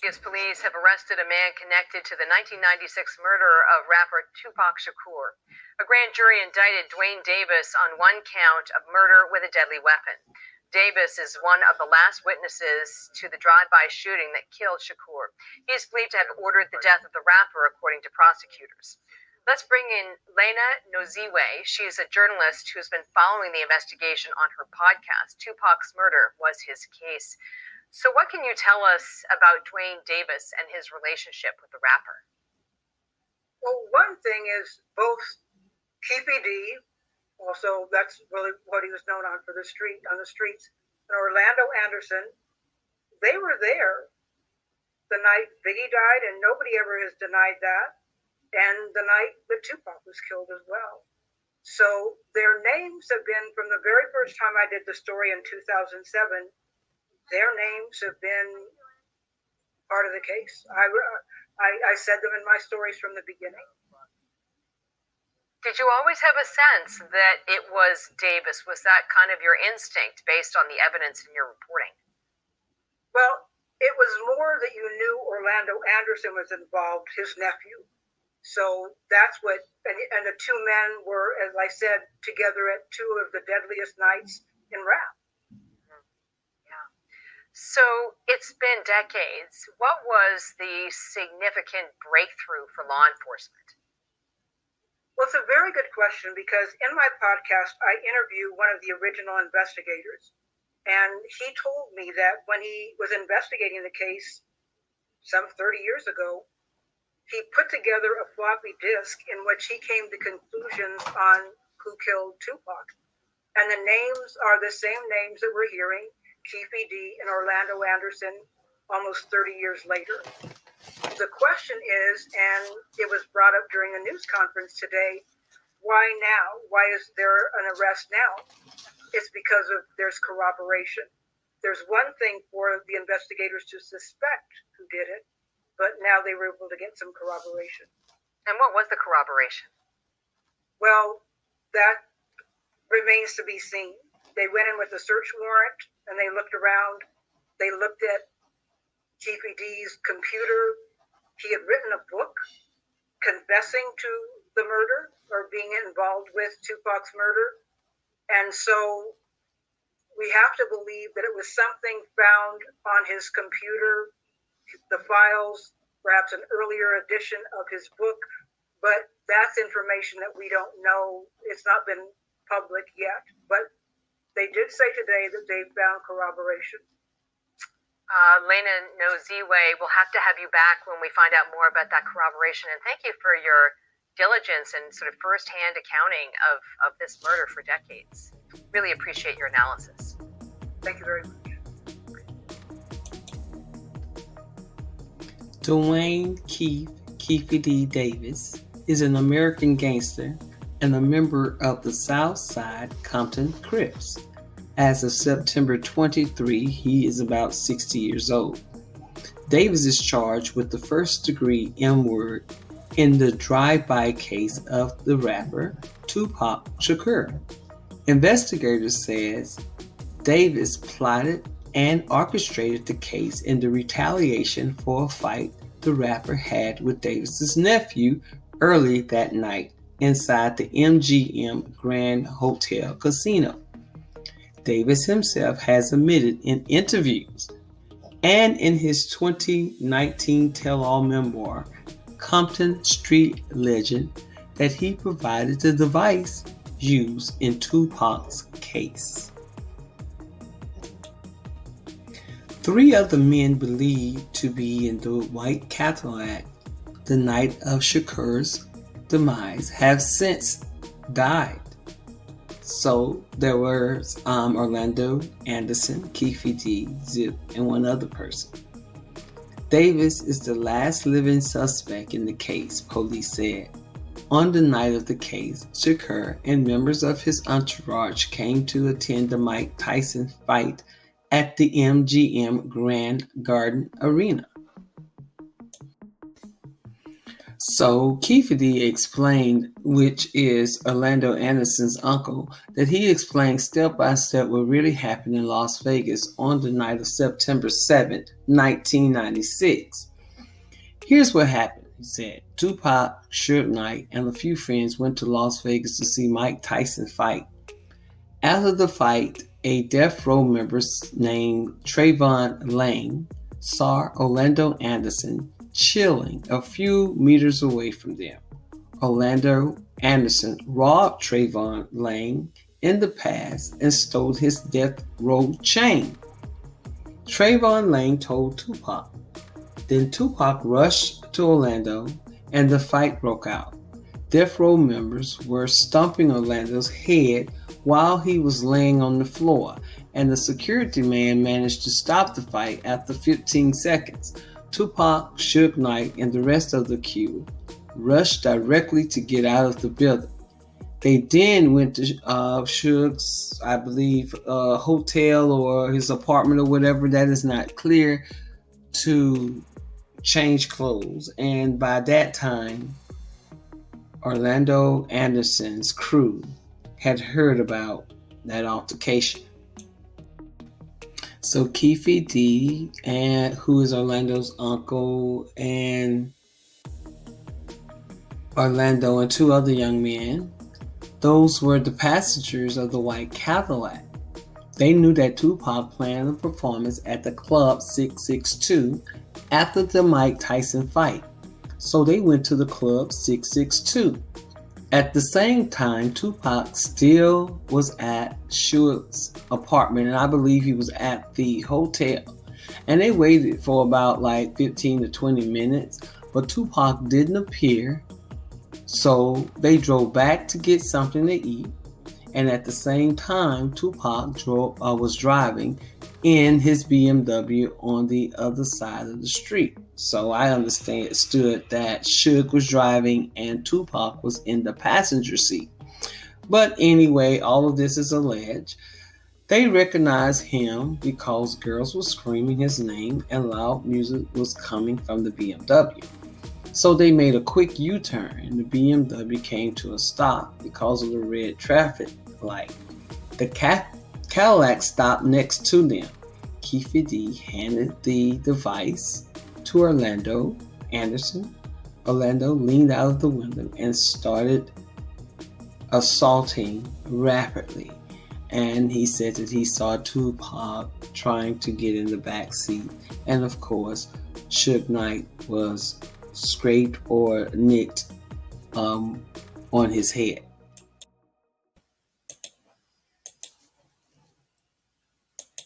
Police have arrested a man connected to the 1996 murder of rapper Tupac Shakur. A grand jury indicted Dwayne Davis on one count of murder with a deadly weapon. Davis is one of the last witnesses to the drive-by shooting that killed Shakur. He is believed to have ordered the death of the rapper, according to prosecutors. Let's bring in Lena Noziwe. She's a journalist who's been following the investigation on her podcast. Tupac's murder was his case. So what can you tell us about Dwayne Davis and his relationship with the rapper? Well, one thing is both KPD, also that's really what he was known on the streets, and Orlando Anderson, they were there the night Biggie died, and nobody ever has denied that, and the night that Tupac was killed as well. So their names have been, from the very first time I did the story in 2007, their names have been part of the case. I said them in my stories from the beginning. Did you always have a sense that it was Davis? Was that kind of your instinct based on the evidence in your reporting? Well, it was more that you knew Orlando Anderson was involved, his nephew. So that's what, and the two men were, as I said, together at two of the deadliest nights in rap. Yeah. So it's been decades. What was the significant breakthrough for law enforcement? Well, it's a very good question, because in my podcast, I interview one of the original investigators. And he told me that when he was investigating the case some 30 years ago, he put together a floppy disk in which he came to conclusions on who killed Tupac. And the names are the same names that we're hearing, Keefe D and Orlando Anderson, almost 30 years later. The question is, and it was brought up during a news conference today, why now? Why is there an arrest now? It's because there's corroboration. There's one thing for the investigators to suspect who did it, but now they were able to get some corroboration. And what was the corroboration? Well, that remains to be seen. They went in with a search warrant and they looked around. They looked at GPD's computer. He had written a book confessing to the murder or being involved with Tupac's murder. And so we have to believe that it was something found on his computer, the files, perhaps an earlier edition of his book, but that's information that we don't know. It's not been public yet, but they did say today that they found corroboration. Lena Noziwe, we'll have to have you back when we find out more about that corroboration. And thank you for your diligence and sort of firsthand accounting of this murder for decades. Really appreciate your analysis. Thank you very much. Dwayne Keefe D. Davis is an American gangster and a member of the South Side Compton Crips. As of September 23, he is about 60 years old. Davis is charged with the first-degree M-word in the drive-by case of the rapper Tupac Shakur. Investigators says Davis plotted and orchestrated the case in the retaliation for a fight the rapper had with Davis's nephew early that night inside the MGM Grand Hotel Casino. Davis himself has admitted in interviews and in his 2019 tell-all memoir, Compton Street Legend, that he provided the device used in Tupac's case. 3 other men believed to be in the white Cadillac the night of Shakur's demise have since died. So there was Orlando Anderson, Keefe D, Zip, and one other person. Davis is the last living suspect in the case, police said. On the night of the case, Shakur and members of his entourage came to attend the Mike Tyson fight at the MGM Grand Garden Arena. So Keefedy explained, which is Orlando Anderson's uncle, that he explained step by step what really happened in Las Vegas on the night of September 7th, 1996. Here's what happened, he said. Tupac, Suge Knight, and a few friends went to Las Vegas to see Mike Tyson fight. After the fight, a death row member named Trayvon Lane saw Orlando Anderson chilling a few meters away from them. Orlando Anderson robbed Trayvon Lane in the past and stole his death row chain. Trayvon Lane told Tupac. Then Tupac rushed to Orlando and the fight broke out. Death row members were stomping Orlando's head while he was laying on the floor, and the security man managed to stop the fight after 15 seconds. Tupac, Suge Knight, and the rest of the crew rushed directly to get out of the building. They then went to Suge's, I believe, hotel or his apartment or whatever, that is not clear, to change clothes. And by that time, Orlando Anderson's crew had heard about that altercation. So Keefedy, and who is Orlando's uncle, and Orlando and two other young men, those were the passengers of the white Cadillac. They knew that Tupac planned a performance at the Club 662 after the Mike Tyson fight. So they went to the Club 662. At the same time, Tupac still was at Suge's apartment, and I believe he was at the hotel. And they waited for about like 15 to 20 minutes, but Tupac didn't appear. So they drove back to get something to eat. And at the same time, Tupac was driving in his BMW on the other side of the street. So I understood that Suge was driving and Tupac was in the passenger seat. But anyway, all of this is alleged. They recognized him because girls were screaming his name and loud music was coming from the BMW. So they made a quick U-turn and the BMW came to a stop because of the red traffic light. The Cadillac stopped next to them. Keefedy handed the device to Orlando Anderson. Orlando leaned out of the window and started assaulting rapidly. And he said that he saw Tupac trying to get in the back seat. And of course, Suge Knight was scraped or nicked on his head.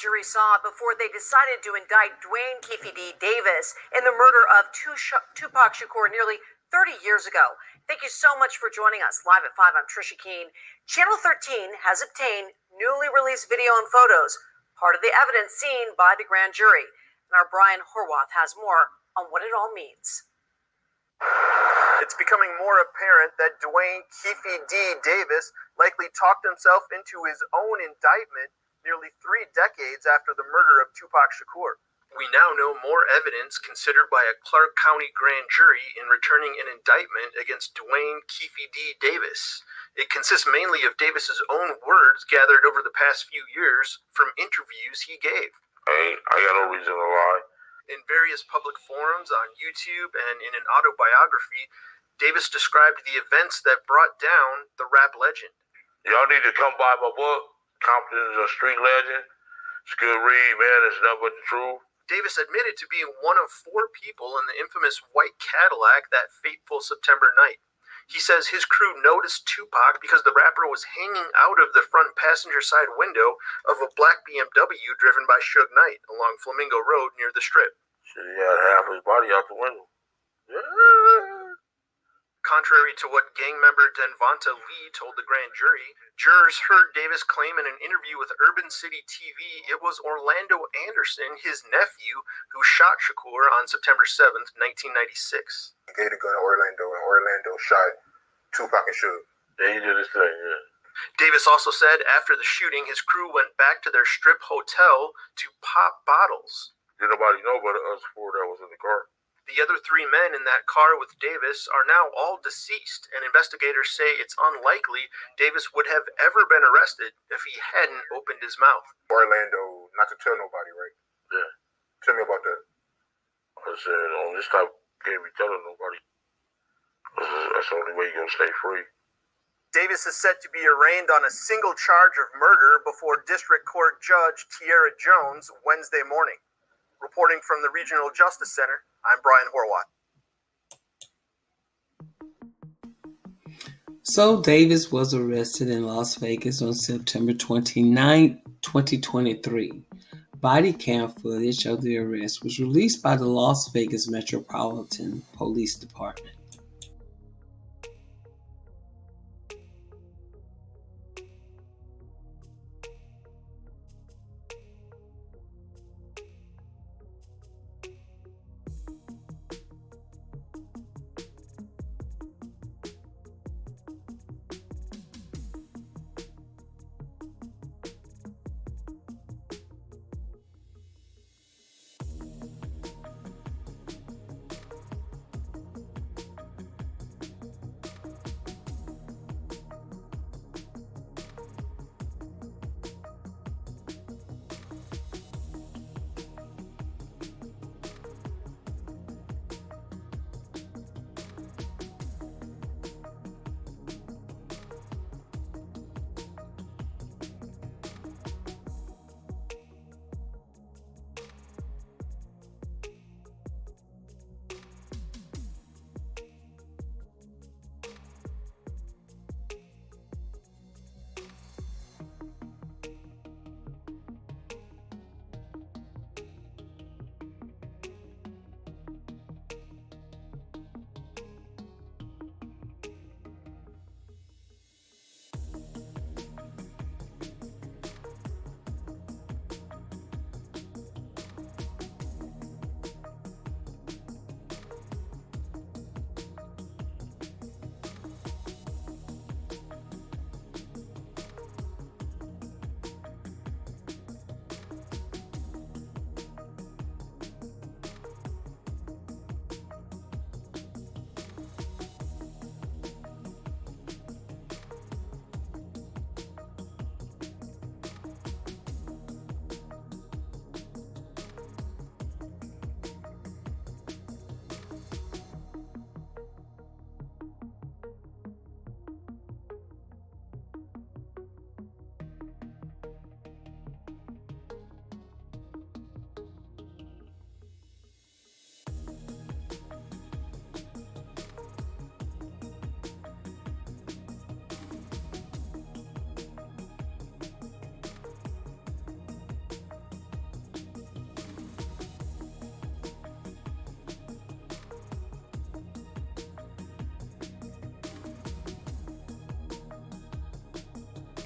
Jury saw before they decided to indict Dwayne Keefedy Davis in the murder of Tupac Shakur nearly 30 years ago. Thank you so much for joining us. Live at 5, I'm Trisha Keene. Channel 13 has obtained newly released video and photos, part of the evidence seen by the grand jury. And our Brian Horwath has more on what it all means. It's becoming more apparent that Dwayne Keefedy Davis likely talked himself into his own indictment nearly 3 decades after the murder of Tupac Shakur. We now know more evidence considered by a Clark County grand jury in returning an indictment against Dwayne Keefedy Davis. It consists mainly of Davis's own words gathered over the past few years from interviews he gave. I got no reason to lie. In various public forums on YouTube and in an autobiography, Davis described the events that brought down the rap legend. Y'all need to come buy my book. Compton is a street legend. It's a good read, man. It's nothing but the truth. Davis admitted to being one of 4 people in the infamous white Cadillac that fateful September night. He says his crew noticed Tupac because the rapper was hanging out of the front passenger side window of a black BMW driven by Suge Knight along Flamingo Road near the Strip. Shit, he had half his body out the window. Contrary to what gang member Denvonta Lee told the grand jury, jurors heard Davis claim in an interview with Urban City TV it was Orlando Anderson, his nephew, who shot Shakur on September 7th, 1996. He gave the gun to Orlando, and Orlando shot Tupac and Suge. Yeah, he did his thing, yeah. Davis also said after the shooting, his crew went back to their Strip hotel to pop bottles. Did nobody know but us 4 that was in the car? The other 3 men in that car with Davis are now all deceased, and investigators say it's unlikely Davis would have ever been arrested if he hadn't opened his mouth. Orlando, not to tell nobody, right? Yeah. Tell me about that. I said, on this type, can't be telling nobody. That's the only way you're going to stay free. Davis is set to be arraigned on a single charge of murder before District Court Judge Tierra Jones Wednesday morning. Reporting from the Regional Justice Center, I'm Brian Horwath. So Davis was arrested in Las Vegas on September 29, 2023. Body cam footage of the arrest was released by the Las Vegas Metropolitan Police Department.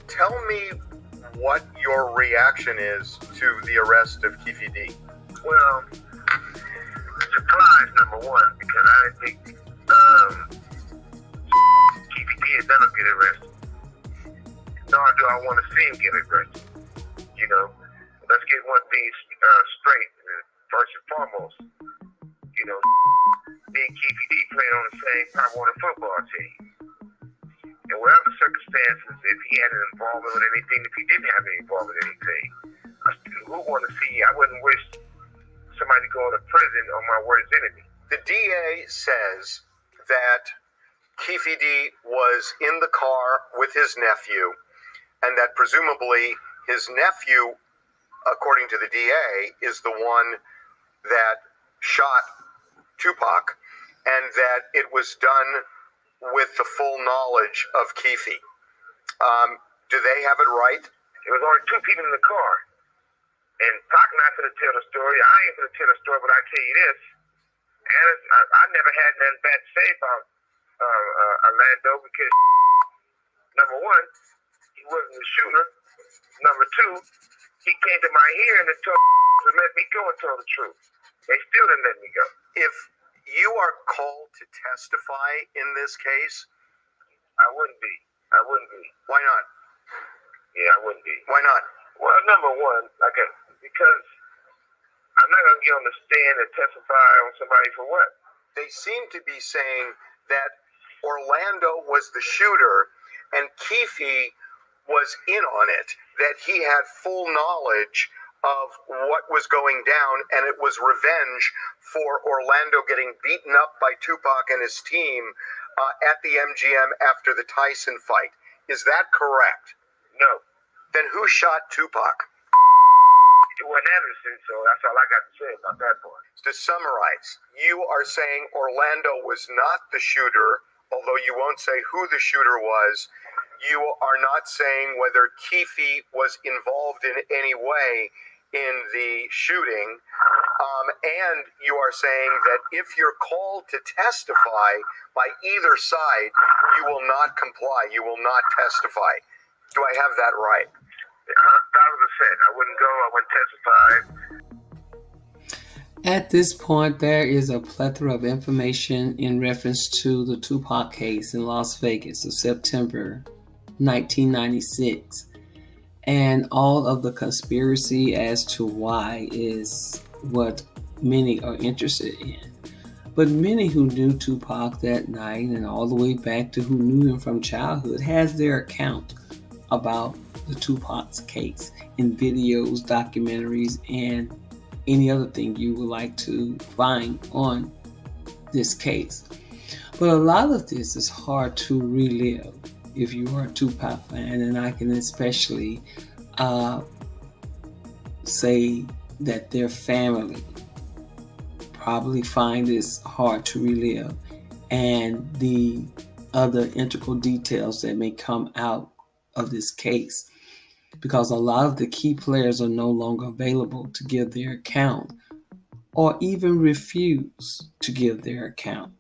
Tell me what your reaction is to the arrest of Keefe D. Well, surprise, number one, because I didn't think Keefe D is gonna get arrested. Nor do I want to see him get arrested. You know, let's get one thing straight. First and foremost, you know, me and Keefe D played on the same Pop Warner football team. And whatever the circumstances, if he had an involvement with anything, if he didn't have any involvement with anything, I still would want to see. I wouldn't wish somebody going to prison on my worst enemy. The DA says that Keefe D was in the car with his nephew, and that presumably his nephew, according to the DA, is the one that shot Tupac, and that it was done with the full knowledge of Keefe. Do they have it right? There was only 2 people in the car. And Pac not going to tell the story. I ain't going to tell the story, but I tell you this. And I never had nothing bad to say about Orlando because, number one, he wasn't the shooter. Number two, he came to my hearing and told to let me go and tell the truth. They still didn't let me go. If you are called to testify in this case, I wouldn't be. Why not? Yeah, I wouldn't be. Why not? Well, number one, because I'm not going to get on the stand and testify on somebody for what? They seem to be saying that Orlando was the shooter and Keefe was in on it, that he had full knowledge of what was going down, and it was revenge for Orlando getting beaten up by Tupac and his team at the MGM after the Tyson fight. Is that correct? No. Then who shot Tupac? It wasn't Anderson, so that's all I got to say about that part. To summarize, you are saying Orlando was not the shooter, although you won't say who the shooter was. You are not saying whether Keefe was involved in any way in the shooting. And you are saying that if you're called to testify by either side, you will not comply. You will not testify. Do I have that right? 1,000%. I wouldn't go. I wouldn't testify. At this point, there is a plethora of information in reference to the Tupac case in Las Vegas of September 1996. And all of the conspiracy as to why is what many are interested in. But many who knew Tupac that night and all the way back to who knew him from childhood has their account about the Tupac's case in videos, documentaries, and any other thing you would like to find on this case. But a lot of this is hard to relive if you are a Tupac fan, and I can especially say that their family probably find this hard to relive, and the other integral details that may come out of this case, because a lot of the key players are no longer available to give their account or even refuse to give their account.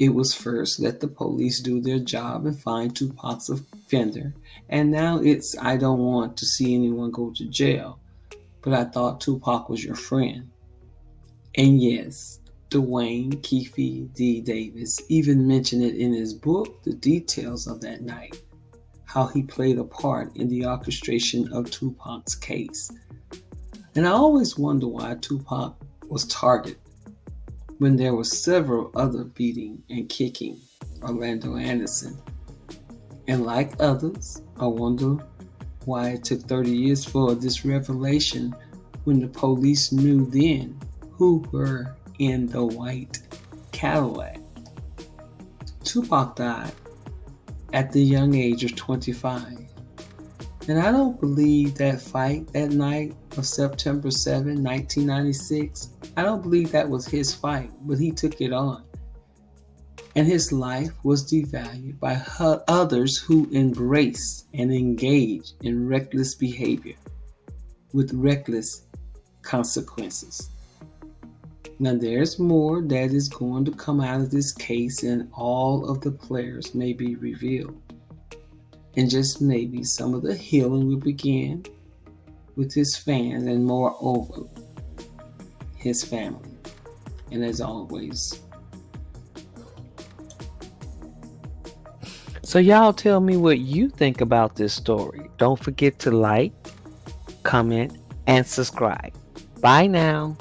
It was first let the police do their job and find Tupac's offender, and now it's I don't want to see anyone go to jail, but I thought Tupac was your friend. And yes, Dwayne Keefe D. Davis even mentioned it in his book, The Details of That Night, how he played a part in the orchestration of Tupac's case. And I always wonder why Tupac was targeted when there were several other beating and kicking Orlando Anderson. And like others, I wonder why it took 30 years for this revelation when the police knew then who were in the white Cadillac. Tupac died at the young age of 25. And I don't believe that fight that night of September 7, 1996, I don't believe that was his fight, but he took it on. And his life was devalued by others who embrace and engage in reckless behavior with reckless consequences. Now there's more that is going to come out of this case, and all of the players may be revealed. And just maybe some of the healing will begin with his fans and moreover, his family. And as always. So y'all tell me what you think about this story. Don't forget to like, comment, and subscribe. Bye now.